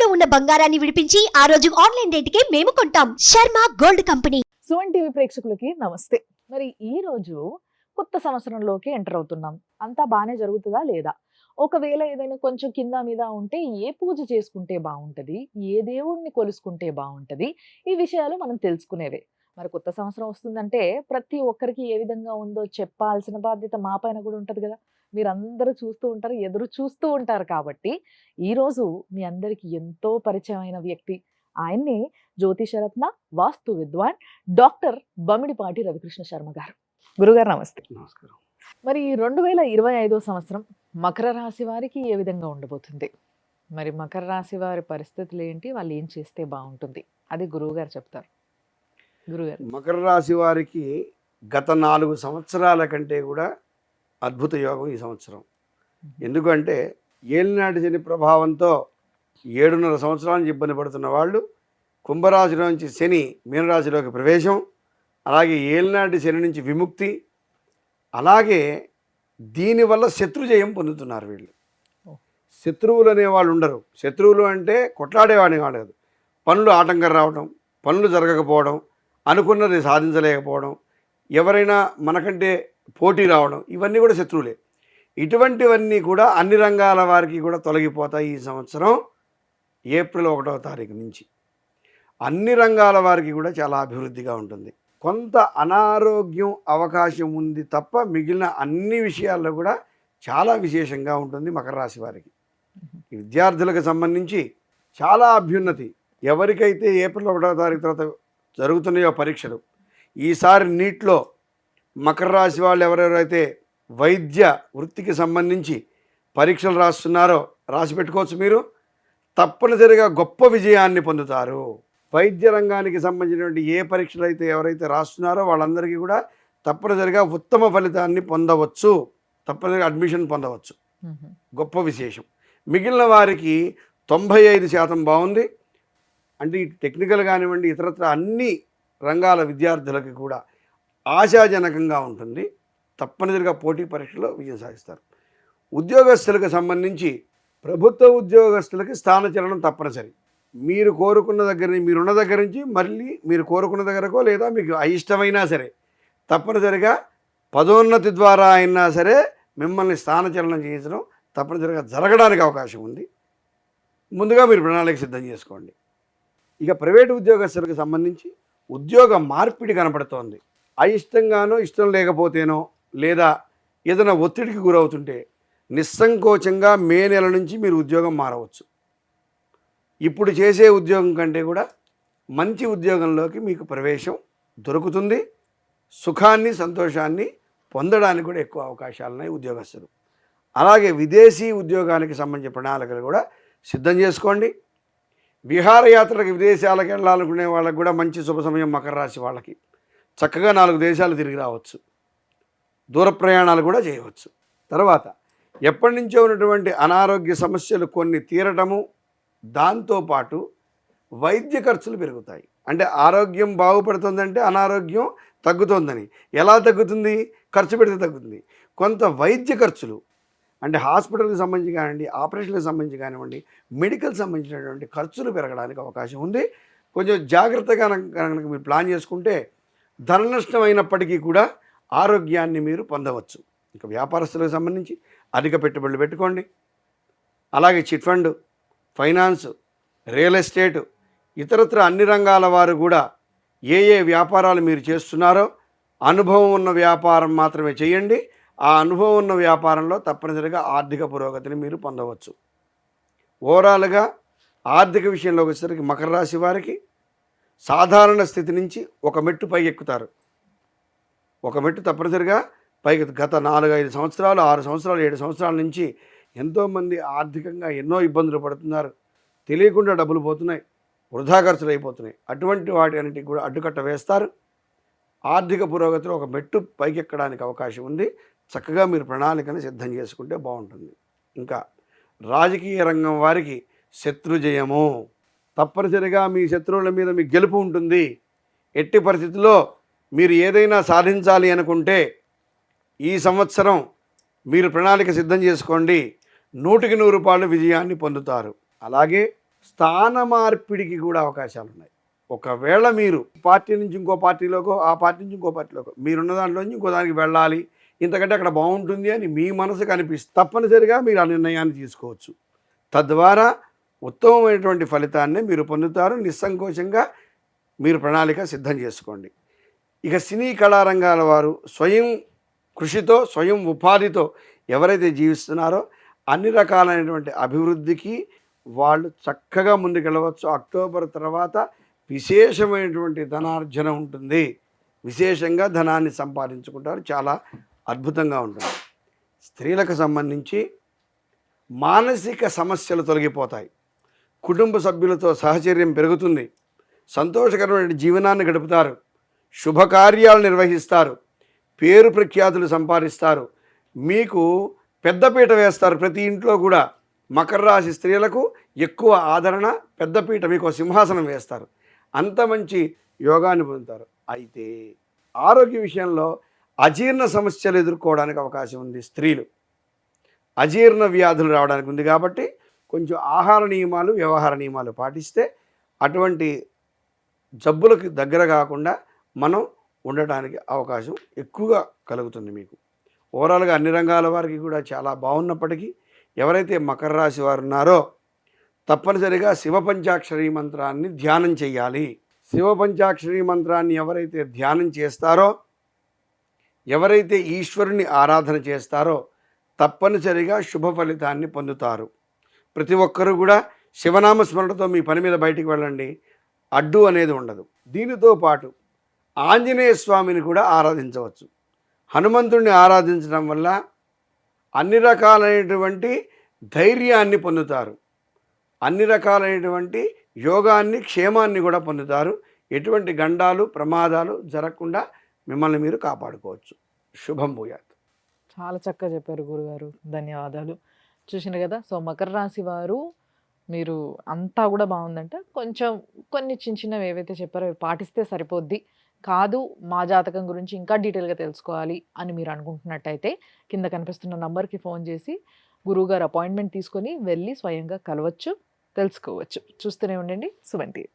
ఇంట్లో ఉన్న బంగారాన్ని విడిపించి ఆ రోజు ఆన్లైన్ రేటుకే మేము కొంటాం. Sharma gold company. Suman TV ప్రేక్షకులకి నమస్తే. మరి ఈ రోజు కొత్త సంవత్సరంలోకి ఎంటర్ అవుతున్నాం. అంతా బానే జరుగుతుందా లేదా? ఒకవేళ ఏదైనా కొంచెం కింద మీద ఉంటే ఏ పూజ చేసుకుంటే బాగుంటది? ఏ దేవుడిని కొలుసుకుంటే బాగుంటది? ఈ విషయాలు మనం తెలుసుకునేవే. మరి కొత్త సంవత్సరం వస్తుందంటే ప్రతి ఒక్కరికి ఏ విధంగా ఉందో చెప్పాల్సిన బాధ్యత మా పైన కూడా ఉంటది కదా! మీరందరూ చూస్తూ ఉంటారు, ఎదురు చూస్తూ ఉంటారు కాబట్టి ఈరోజు మీ అందరికీ ఎంతో పరిచయమైన వ్యక్తి. ఆయన్నే జ్యోతిషరత్న, వాస్తు విద్వాన్ డాక్టర్ బమ్మిడిపాటి రవికృష్ణ శర్మ గారు. గురుగారు నమస్తే. నమస్కారం. మరి 2025 సంవత్సరం మకర రాశి వారికి ఏ విధంగా ఉండబోతుంది? మరి మకర రాశి వారి పరిస్థితులు ఏంటి? వాళ్ళు ఏం చేస్తే బాగుంటుంది? అది గురువుగారు చెప్తారు. గురుగారు. మకర రాశి వారికి గత 4 సంవత్సరాల కంటే కూడా అద్భుత యోగం ఈ సంవత్సరం. ఎందుకంటే ఏలినాటి శని ప్రభావంతో 7.5 సంవత్సరాల నుంచి ఇబ్బంది పడుతున్న వాళ్ళు కుంభరాశిలో నుంచి శని మీనరాశిలోకి ప్రవేశం, అలాగే ఏలినాటి శని నుంచి విముక్తి, అలాగే దీనివల్ల శత్రుజయం పొందుతున్నారు వీళ్ళు. శత్రువులు అనేవాళ్ళు ఉండరు. శత్రువులు అంటే కొట్లాడేవాడిని కాదు, పనులు ఆటంకం రావడం, పనులు జరగకపోవడం, అనుకున్నది సాధించలేకపోవడం, ఎవరైనా మనకంటే పోటీ రావడం, ఇవన్నీ కూడా శత్రువులే. ఇటువంటివన్నీ కూడా అన్ని రంగాల వారికి కూడా తొలగిపోతాయి ఈ సంవత్సరం ఏప్రిల్ 1వ తారీఖు నుంచి. అన్ని రంగాల వారికి కూడా చాలా అభివృద్ధిగా ఉంటుంది. కొంత అనారోగ్యం అవకాశం ఉంది తప్ప మిగిలిన అన్ని విషయాల్లో కూడా చాలా విశేషంగా ఉంటుంది మకర రాశి వారికి. విద్యార్థులకు సంబంధించి చాలా అభ్యున్నతి. ఎవరికైతే ఏప్రిల్ 1వ తారీఖు తర్వాత జరుగుతున్నాయో పరీక్షలు, ఈసారి నీట్లో మకర రాశి వాళ్ళు ఎవరెవరైతే వైద్య వృత్తికి సంబంధించి పరీక్షలు రాస్తున్నారో రాసి పెట్టుకోవచ్చు. మీరు తప్పనిసరిగా గొప్ప విజయాన్ని పొందుతారు. వైద్య రంగానికి సంబంధించినటువంటి ఏ పరీక్షలు అయితే ఎవరైతే రాస్తున్నారో వాళ్ళందరికీ కూడా తప్పనిసరిగా ఉత్తమ ఫలితాన్ని పొందవచ్చు, తప్పనిసరిగా అడ్మిషన్ పొందవచ్చు. గొప్ప విశేషం. మిగిలిన వారికి 95% బాగుంది. అంటే ఇటు టెక్నికల్ కానివ్వండి, ఇతరత్ర అన్ని రంగాల విద్యార్థులకి కూడా ఆశాజనకంగా ఉంటుంది. తప్పనిసరిగా పోటీ పరీక్షలో విజయం సాధిస్తారు. ఉద్యోగస్తులకు సంబంధించి ప్రభుత్వ ఉద్యోగస్తులకి స్థానచలనం తప్పనిసరి. మీరు కోరుకున్న దగ్గర నుంచి, మీరున్న దగ్గర నుంచి మళ్ళీ మీరు కోరుకున్న దగ్గరకో లేదా మీకు అయిష్టమైనా సరే తప్పనిసరిగా పదోన్నతి ద్వారా అయినా సరే మిమ్మల్ని స్థానచలనం చేయించడం తప్పనిసరిగా జరగడానికి అవకాశం ఉంది. ముందుగా మీరు ప్రణాళిక సిద్ధం చేసుకోండి. ఇక ప్రైవేటు ఉద్యోగస్తులకు సంబంధించి ఉద్యోగ మార్పిడి కనపడుతోంది. అయిష్టంగానో ఇష్టం లేకపోతేనో లేదా ఏదైనా ఒత్తిడికి గురవుతుంటే నిస్సంకోచంగా మే నెల నుంచి మీరు ఉద్యోగం మారవచ్చు. ఇప్పుడు చేసే ఉద్యోగం కంటే కూడా మంచి ఉద్యోగంలోకి మీకు ప్రవేశం దొరుకుతుంది. సుఖాన్ని సంతోషాన్ని పొందడానికి కూడా ఎక్కువ అవకాశాలు ఉన్నాయి ఉద్యోగస్తులు. అలాగే విదేశీ ఉద్యోగానికి సంబంధించిన ప్రణాళికలు కూడా సిద్ధం చేసుకోండి. విహారయాత్రలకు విదేశాలకు వెళ్ళాలనుకునే వాళ్ళకి కూడా మంచి శుభ సమయం మకర రాశి వాళ్ళకి. చక్కగా 4 దేశాలు తిరిగి రావచ్చు, దూర ప్రయాణాలు కూడా చేయవచ్చు. తర్వాత ఎప్పటి నుంచో ఉన్నటువంటి అనారోగ్య సమస్యలు కొన్ని తీరటము, దాంతోపాటు వైద్య ఖర్చులు పెరుగుతాయి. అంటే ఆరోగ్యం బాగుపడుతుందంటే అనారోగ్యం తగ్గుతుందని. ఎలా తగ్గుతుంది? ఖర్చు పెడితే తగ్గుతుంది. కొంత వైద్య ఖర్చులు అంటే హాస్పిటల్కి సంబంధించి కానివ్వండి, ఆపరేషన్కి సంబంధించి కానివ్వండి, మెడికల్ సంబంధించినటువంటి ఖర్చులు పెరగడానికి అవకాశం ఉంది. కొంచెం జాగ్రత్తగా కనుక మీరు ప్లాన్ చేసుకుంటే ధన నష్టం అయినప్పటికీ కూడా ఆరోగ్యాన్ని మీరు పొందవచ్చు. ఇంకా వ్యాపారస్తులకు సంబంధించి అధిక పెట్టుబడులు పెట్టుకోండి. అలాగే chit fund, finance, real estate, ఇతరత్ర అన్ని రంగాల వారు కూడా ఏ ఏ వ్యాపారాలు మీరు చేస్తున్నారో అనుభవం ఉన్న వ్యాపారం మాత్రమే చేయండి. ఆ అనుభవం ఉన్న వ్యాపారంలో తప్పనిసరిగా ఆర్థిక పురోగతిని మీరు పొందవచ్చు. ఓవరాల్గా ఆర్థిక విషయంలోకి వచ్చేసరికి మకర రాశి వారికి సాధారణ స్థితి నుంచి ఒక మెట్టు పైకి ఎక్కుతారు. ఒక మెట్టు తప్పనిసరిగా పైకి. గత 4-5 సంవత్సరాలు, 6 సంవత్సరాలు, 7 సంవత్సరాల నుంచి ఎంతోమంది ఆర్థికంగా ఎన్నో ఇబ్బందులు పడుతున్నారు. తెలియకుండా డబ్బులు పోతున్నాయి, వృధా ఖర్చులు అయిపోతున్నాయి. అటువంటి వాటి అన్నింటికి కూడా అడ్డుకట్ట వేస్తారు. ఆర్థిక పురోగతిలో ఒక మెట్టు పైకెక్కడానికి అవకాశం ఉంది. చక్కగా మీరు ప్రణాళికను సిద్ధం చేసుకుంటే బాగుంటుంది. ఇంకా రాజకీయ రంగం వారికి శత్రుజయము. తప్పనిసరిగా మీ శత్రువుల మీద మీ గెలుపు ఉంటుంది. ఎట్టి పరిస్థితుల్లో మీరు ఏదైనా సాధించాలి అనుకుంటే ఈ సంవత్సరం మీరు ప్రణాళిక సిద్ధం చేసుకోండి. 100కి 100 రూపాయలు విజయాన్ని పొందుతారు. అలాగే స్థాన మార్పిడికి కూడా అవకాశాలు ఉన్నాయి. ఒకవేళ మీరు పార్టీ నుంచి ఇంకో పార్టీలోకో, ఆ పార్టీ నుంచి ఇంకో పార్టీలోకో, మీరున్న దాంట్లో నుంచి ఇంకో దానికి వెళ్ళాలి, ఇంతకంటే అక్కడ బాగుంటుంది అని మీ మనసుకు అనిపిస్తే తప్పనిసరిగా మీరు ఆ నిర్ణయాన్ని తీసుకోవచ్చు. తద్వారా ఉత్తమమైనటువంటి ఫలితాన్ని మీరు పొందుతారు. నిస్సంకోచంగా మీరు ప్రణాళిక సిద్ధం చేసుకోండి. ఇక సినీ కళారంగాల వారు స్వయం కృషితో, స్వయం ఉపాధితో ఎవరైతే జీవిస్తున్నారో అన్ని రకాలైనటువంటి అభివృద్ధికి వాళ్ళు చక్కగా ముందుకెళ్ళవచ్చు. అక్టోబర్ తర్వాత విశేషమైనటువంటి ధనార్జన ఉంటుంది. విశేషంగా ధనాన్ని సంపాదించుకుంటారు. చాలా అద్భుతంగా ఉంటుంది. స్త్రీలకు సంబంధించి మానసిక సమస్యలు తొలగిపోతాయి. కుటుంబ సభ్యులతో సహచర్యం పెరుగుతుంది. సంతోషకరమైన జీవనాన్ని గడుపుతారు. శుభకార్యాలు నిర్వహిస్తారు. పేరు ప్రఖ్యాతులు సంపాదిస్తారు. మీకు పెద్దపీట వేస్తారు. ప్రతి ఇంట్లో కూడా మకర రాశి స్త్రీలకు ఎక్కువ ఆదరణ, పెద్దపీట, మీకు సింహాసనం వేస్తారు. అంత మంచి యోగాన్ని పొందుతారు. అయితే ఆరోగ్య విషయంలో అజీర్ణ సమస్యలు ఎదుర్కోవడానికి అవకాశం ఉంది. స్త్రీలు అజీర్ణ వ్యాధులు రావడానికి ఉంది. కాబట్టి కొంచెం ఆహార నియమాలు, వ్యవహార నియమాలు పాటిస్తే అటువంటి జబ్బులకు దగ్గర కాకుండా మనం ఉండటానికి అవకాశం ఎక్కువగా కలుగుతుంది. మీకు ఓవరాల్గా అన్ని రంగాల వారికి కూడా చాలా బాగున్నప్పటికీ ఎవరైతే మకర రాశి వారు ఉన్నారో తప్పనిసరిగా శివ పంచాక్షరి మంత్రాన్ని ధ్యానం చేయాలి. శివ పంచాక్షరి మంత్రాన్ని ఎవరైతే ధ్యానం చేస్తారో, ఎవరైతే ఈశ్వరుని ఆరాధన చేస్తారో తప్పనిసరిగా శుభ ఫలితాన్ని పొందుతారు. ప్రతి ఒక్కరూ కూడా శివనామ స్మరణతో మీ పని మీద బయటికి వెళ్ళండి. అడ్డు అనేది ఉండదు. దీనితో పాటు ఆంజనేయ స్వామిని కూడా ఆరాధించవచ్చు. హనుమంతుడిని ఆరాధించడం వల్ల అన్ని రకాలైనటువంటి ధైర్యాన్ని పొందుతారు. అన్ని రకాలైనటువంటి యోగాన్ని, క్షేమాన్ని కూడా పొందుతారు. ఎటువంటి గండాలు, ప్రమాదాలు జరగకుండా మిమ్మల్ని మీరు కాపాడుకోవచ్చు. శుభం భూయాత్. చాలా చక్కగా చెప్పారు గురుగారు, ధన్యవాదాలు. చూసినారు కదా, సో మకర రాశి వారు మీరు అంతా కూడా బాగుందంట. కొంచెం కొన్ని చిన్న చిన్నవి ఏవైతే చెప్పారో అవి పాటిస్తే సరిపోద్ది. కాదు, మా జాతకం గురించి ఇంకా డీటెయిల్గా తెలుసుకోవాలి అని మీరు అనుకుంటున్నట్టయితే కింద కనిపిస్తున్న నంబర్కి ఫోన్ చేసి గురువుగారు అపాయింట్మెంట్ తీసుకొని వెళ్ళి స్వయంగా కలవచ్చు, తెలుసుకోవచ్చు. చూస్తూనే ఉండండి సుమన్ టీవీ.